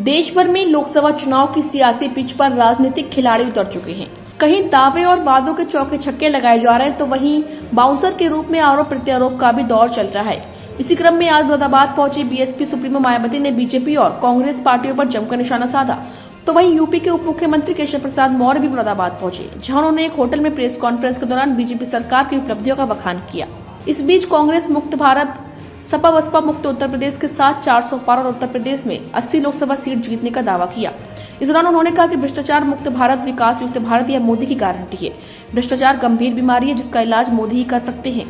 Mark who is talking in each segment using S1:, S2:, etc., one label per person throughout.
S1: देश भर में लोकसभा चुनाव की सियासी पिच पर राजनीतिक खिलाड़ी उतर चुके हैं। कहीं दावे और वादों के चौके छक्के लगाए जा रहे हैं तो वहीं बाउंसर के रूप में आरोप प्रत्यारोप का भी दौर चल रहा है। इसी क्रम में आज मुरादाबाद पहुंची बीएसपी सुप्रीमो मायावती ने बीजेपी और कांग्रेस पार्टियों पर जमकर निशाना साधा। तो वहीं यूपी के उप मुख्यमंत्री केशव प्रसाद मौर्य भी मुरादाबाद पहुंचे, जहां उन्होंने एक होटल में प्रेस कॉन्फ्रेंस के दौरान बीजेपी सरकार की उपलब्धियों का बखान किया। इस बीच कांग्रेस मुक्त भारत, सपा बसपा मुक्त उत्तर प्रदेश के साथ 400 पार और उत्तर प्रदेश में 80 लोकसभा सीट जीतने का दावा किया। इस दौरान उन्होंने कहा कि भ्रष्टाचार मुक्त भारत, विकास युक्त भारत यह मोदी की गारंटी है। भ्रष्टाचार गंभीर बीमारी है जिसका इलाज मोदी ही कर सकते हैं।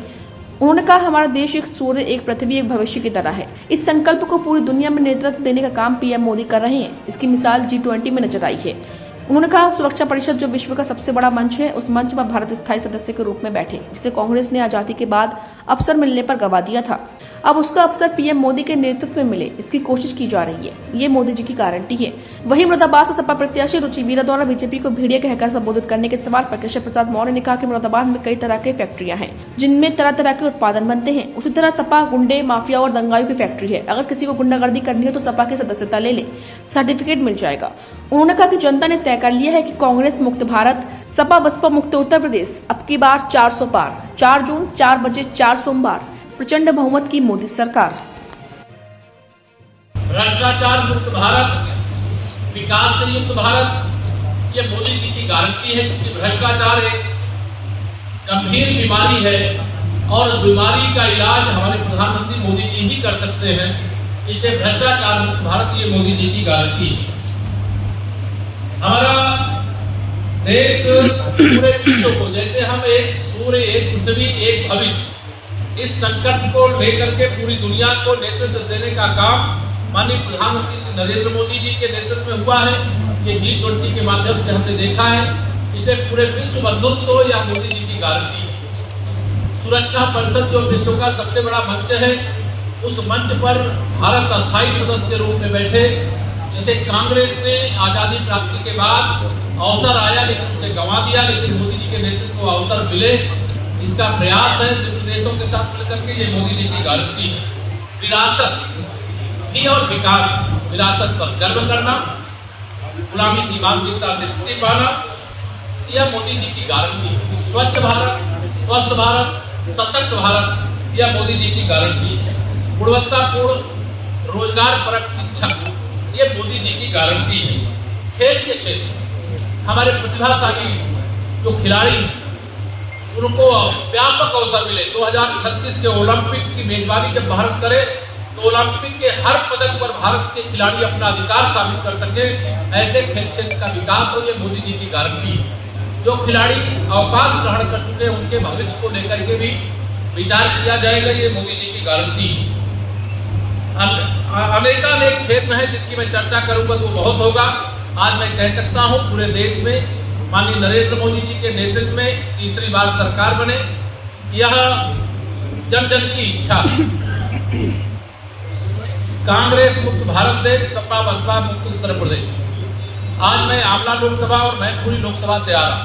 S1: उन्होंने कहा हमारा देश एक सूर्य, एक पृथ्वी, एक भविष्य की तरह है। इस संकल्प को पूरी दुनिया में नेतृत्व देने का काम पीएम मोदी कर रहे हैं। इसकी मिसाल G20 में नजर आई है। उन्होंने कहा सुरक्षा परिषद जो विश्व का सबसे बड़ा मंच है, उस मंच पर भारत स्थायी सदस्य के रूप में बैठे, जिसे कांग्रेस ने आजादी के बाद अवसर मिलने पर गवा दिया था। अब उसका अवसर पीएम मोदी के नेतृत्व में मिले, इसकी कोशिश की जा रही है। ये मोदी जी की गारंटी है। वहीं मुरादाबाद से सपा प्रत्याशी रुचि वीरा द्वारा बीजेपी को भेड़िया कहकर संबोधित करने के सवाल पर केशव प्रसाद मौर्य ने कहा कि मुरादाबाद में कई तरह की फैक्ट्रियां हैं जिनमें तरह तरह के उत्पादन बनते हैं। उसी तरह सपा गुंडे, माफिया और दंगाइयों की फैक्ट्री है। अगर किसी को गुंडागर्दी करनी हो तो सपा की सदस्यता ले ले, सर्टिफिकेट मिल जाएगा। उन्होंने कहा कि जनता ने तय कर लिया है कि कांग्रेस मुक्त भारत, सपा बसपा मुक्त उत्तर प्रदेश, अब की बार 400 पार। 4 जून 4 बजे 4 सोमवार, प्रचंड बहुमत की मोदी सरकार।
S2: भ्रष्टाचार मुक्त भारत, विकास से युक्त भारत, ये मोदी जी की गारंटी है। क्योंकि भ्रष्टाचार एक गंभीर बीमारी है और बीमारी का इलाज हमारे प्रधानमंत्री मोदी जी ही कर सकते हैं। इसलिए भ्रष्टाचार मुक्त भारत ये मोदी जी की गारंटी है। हमारा देश पूरे विश्व को, जैसे हम एक सूर्य, एक पृथ्वी, एक भविष्य, इस संकट को लेकर के पूरी दुनिया को नेतृत्व देने का काम माननीय प्रधानमंत्री श्री नरेंद्र मोदी जी के नेतृत्व में हुआ है। ये G20 के माध्यम से हमने देखा है। इसलिए पूरे विश्व बंधुत्व या मोदी जी की गारंटी है। सुरक्षा परिषद जो विश्व का सबसे बड़ा मंच है, उस मंच पर भारत अस्थायी सदस्य के रूप में बैठे, जिसे कांग्रेस ने आजादी प्राप्ति के बाद अवसर आया लेकिन उसे गंवा दिया, लेकिन मोदी जी के नेतृत्व को अवसर मिले, इसका प्रयास है देशों के साथ मिलकर के। ये मोदी जी की गारंटी है। विरासत भी और विकास, विरासत पर गर्व करना, गुलामी की मानसिकता से मुक्ति पाना, यह मोदी जी की गारंटी है। स्वच्छ भारत, स्वस्थ भारत, सशक्त भारत, यह मोदी जी की गारंटी है। गुणवत्तापूर्ण रोजगार परक शिक्षा, ये मोदी जी की गारंटी है। खेल के क्षेत्र हमारे प्रतिभाशाली जो खिलाड़ी उनको व्यापक अवसर मिले। 2036 के ओलंपिक की मेजबानी जब भारत करे तो ओलंपिक के हर पदक पर भारत के खिलाड़ी अपना अधिकार साबित कर सके, ऐसे खेल क्षेत्र का विकास हो, ये मोदी जी की गारंटी है। जो खिलाड़ी अवकाश ग्रहण कर चुके हैं उनके भविष्य को लेकर के भी विचार किया जाएगा, ये मोदी जी की गारंटी है। अनेकानेक क्षेत्र हैं जिनकी मैं चर्चा करूंगा तो बहुत होगा। आज मैं कह सकता हूं पूरे देश में माननीय नरेंद्र मोदी जी के नेतृत्व में तीसरी बार सरकार बने, यह जन जन की इच्छा। कांग्रेस मुक्त भारत देश, सपा बसपा मुक्त उत्तर प्रदेश। आज मैं आमला लोकसभा और मैनपुरी लोकसभा से आ रहा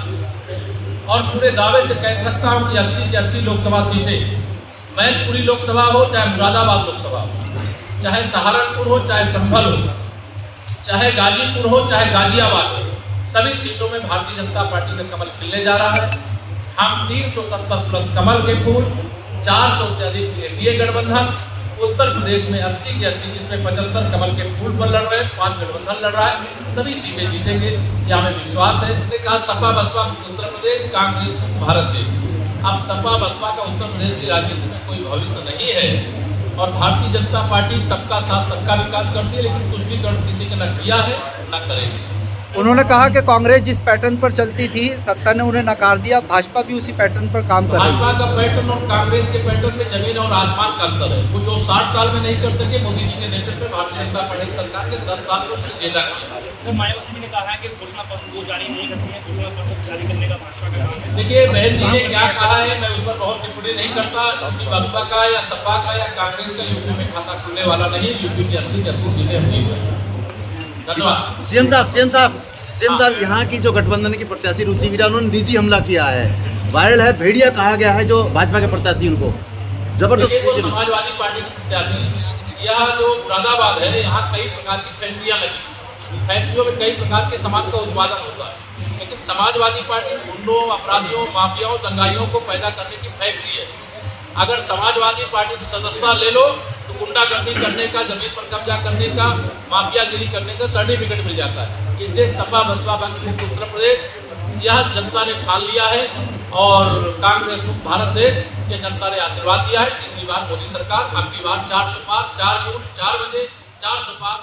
S2: और पूरे दावे से कह सकता हूं कि 80 की 80 लोकसभा सीटें, मैनपुरी लोकसभा हो चाहे मुरादाबाद लोकसभा हो, चाहे सहारनपुर हो चाहे संभल हो, चाहे गाजीपुर हो चाहे गाजियाबाद हो, सभी सीटों में भारतीय जनता पार्टी का कमल खिलने जा रहा है। हम 370 प्लस कमल के फूल, 400 से अधिक एनडीए गठबंधन, उत्तर प्रदेश में 80 की 80, जिसमें 75 कमल के फूल पर लड़ रहे हैं, 5 गठबंधन लड़ रहा है, सभी सीटें जीतेंगे, यह हमें विश्वास है। कहा सपा बसपा उत्तर प्रदेश, कांग्रेस भारत देश। अब सपा बसपा का उत्तर प्रदेश की राजनीति में कोई भविष्य नहीं है और भारतीय जनता पार्टी सबका साथ सबका विकास करती है, लेकिन तुष्टिकरण किसी ने न किया है न करेगी।
S3: उन्होंने कहा कि कांग्रेस जिस पैटर्न पर चलती थी, सत्ता ने उन्हें नकार दिया, भाजपा भी उसी पैटर्न पर काम कर रही है।
S2: भाजपा का पैटर्न और कांग्रेस के पैटर्न में जमीन और आसमान का अंतर है। वो जो 60 साल में नहीं कर सके, मोदी जी के नेतृत्व में भारतीय जनता पार्टी सरकार ने 10 साल में उससे ज्यादा किया।
S4: तो मायावती जी ने कहा है कि घोषणा पत्र वो जारी नहीं करती है, घोषणा पत्र जारी करने का भाजपा का काम है।
S2: देखिए बहन जी ने क्या कहा है, मैं उस पर बहुत टिप्पणी नहीं करता, क्योंकि बसपा का या सपा का या कांग्रेस का यूपी में खाता खुलने वाला नहीं। यूपी की 80 सीटें हम जीत रहे हैं। धन्यवाद।
S5: सीएम साहब, यहाँ की जो गठबंधन की प्रत्याशी रुचि वीरा, उन्होंने निजी हमला किया है, वायरल है, भेड़िया कहा गया है जो भाजपा के प्रत्याशी उनको जबरदस्त।
S2: समाजवादी पार्टी के प्रत्याशी, यह जो मुरादाबाद है, यहाँ कई प्रकार की फैक्ट्रियां लगी, फैक्ट्रियों में कई प्रकार के सामान का उत्पादन होता है, लेकिन समाजवादी पार्टी गुंडों, अपराधियों, माफियाओं, दंगाइयों को पैदा करने की फैक्ट्री है। अगर समाजवादी पार्टी की सदस्यता ले लो तो गुंडागर्दी करने का, जमीन पर कब्जा करने का, माफियागिरी करने का सर्टिफिकेट मिल जाता है। इसलिए सपा बसपा मुक्त उत्तर प्रदेश यह जनता ने ठान लिया है और कांग्रेस मुक्त भारत देश ये जनता ने आशीर्वाद दिया है। तीसरी बार मोदी सरकार, अगली बार 400 पार, 4 जून 4 बजे 400 पार